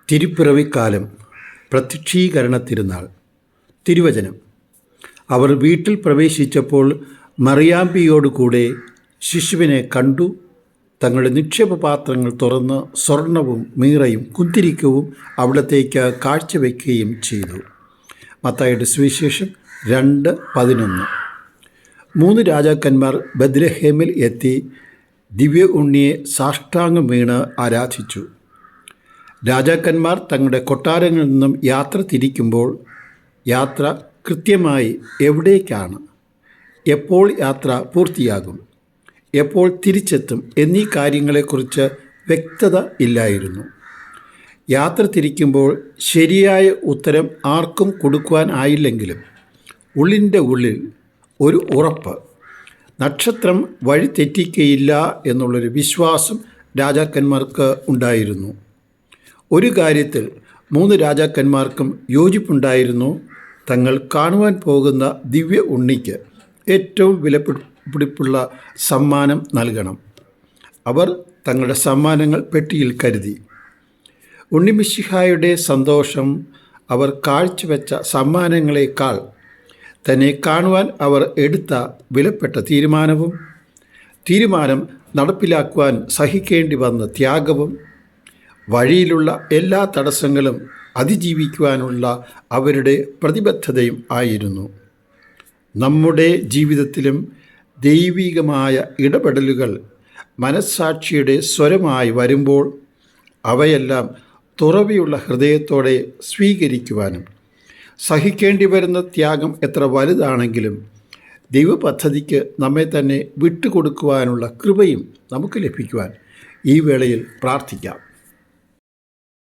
തിരുപ്പിറവിക്കാലം, പ്രത്യക്ഷീകരണ തിരുനാൾ. തിരുവചനം: അവർ വീട്ടിൽ പ്രവേശിച്ചപ്പോൾ മറിയാമ്പിയോടുകൂടെ ശിശുവിനെ കണ്ടു. തങ്ങളുടെ നിക്ഷേപപാത്രങ്ങൾ തുറന്ന് സ്വർണവും മീറയും കുന്തിരിക്കവും അവിടത്തേക്ക് കാഴ്ചവെക്കുകയും ചെയ്തു. മത്തായിയുടെ സുവിശേഷം 2:11. 3 രാജാക്കന്മാർ ബത്ലഹേമിൽ എത്തി ദിവ്യ ഉണ്ണിയെ സാഷ്ടാംഗം വീണ് ആരാധിച്ചു. രാജാക്കന്മാർ തങ്ങളുടെ കൊട്ടാരങ്ങളിൽ നിന്നും യാത്ര തിരിക്കുമ്പോൾ യാത്ര കൃത്യമായി എവിടേക്കാണ്, എപ്പോൾ യാത്ര പൂർത്തിയാകും, എപ്പോൾ തിരിച്ചെത്തും എന്നീ കാര്യങ്ങളെക്കുറിച്ച് വ്യക്തത ഇല്ലായിരുന്നു. യാത്ര തിരിക്കുമ്പോൾ ശരിയായ ഉത്തരം ആർക്കും കൊടുക്കുവാൻ ആയില്ലെങ്കിലും ഉള്ളിൻ്റെ ഉള്ളിൽ ഒരു ഉറപ്പ്, നക്ഷത്രം വഴി തെറ്റിക്കുകയില്ല എന്നുള്ളൊരു വിശ്വാസം രാജാക്കന്മാർക്ക് ഉണ്ടായിരുന്നു. ഒരു കാര്യത്തിൽ 3 രാജാക്കന്മാർക്കും യോജിപ്പുണ്ടായിരുന്നു: തങ്ങൾ കാണുവാൻ പോകുന്ന ദിവ്യ ഉണ്ണിക്ക് ഏറ്റവും വിലപിടിപ്പുള്ള സമ്മാനം നൽകണം. അവർ തങ്ങളുടെ സമ്മാനങ്ങൾ പെട്ടിയിൽ കരുതി. ഉണ്ണിമിശിഹായുടെ സന്തോഷം അവർ കാഴ്ചവെച്ച സമ്മാനങ്ങളെക്കാൾ തന്നെ കാണുവാൻ അവർ എടുത്ത വിലപ്പെട്ട തീരുമാനം നടപ്പിലാക്കുവാൻ സഹിക്കേണ്ടി വന്ന ത്യാഗവും, വഴിയിലുള്ള എല്ലാ തടസ്സങ്ങളും അതിജീവിക്കുവാനുള്ള അവരുടെ പ്രതിബദ്ധതയും ആയിരുന്നു. നമ്മുടെ ജീവിതത്തിലും ദൈവികമായ ഇടപെടലുകൾ മനസ്സാക്ഷിയുടെ സ്വരമായി വരുമ്പോൾ അവയെല്ലാം തുറവിയുള്ള ഹൃദയത്തോടെ സ്വീകരിക്കുവാനും, സഹിക്കേണ്ടി വരുന്ന ത്യാഗം എത്ര വലുതാണെങ്കിലും ദൈവപദ്ധതിക്ക് നമ്മെ തന്നെ വിട്ടുകൊടുക്കുവാനുള്ള കൃപയും നമുക്ക് ലഭിക്കുവാൻ ഈ വേളയിൽ പ്രാർത്ഥിക്കാം.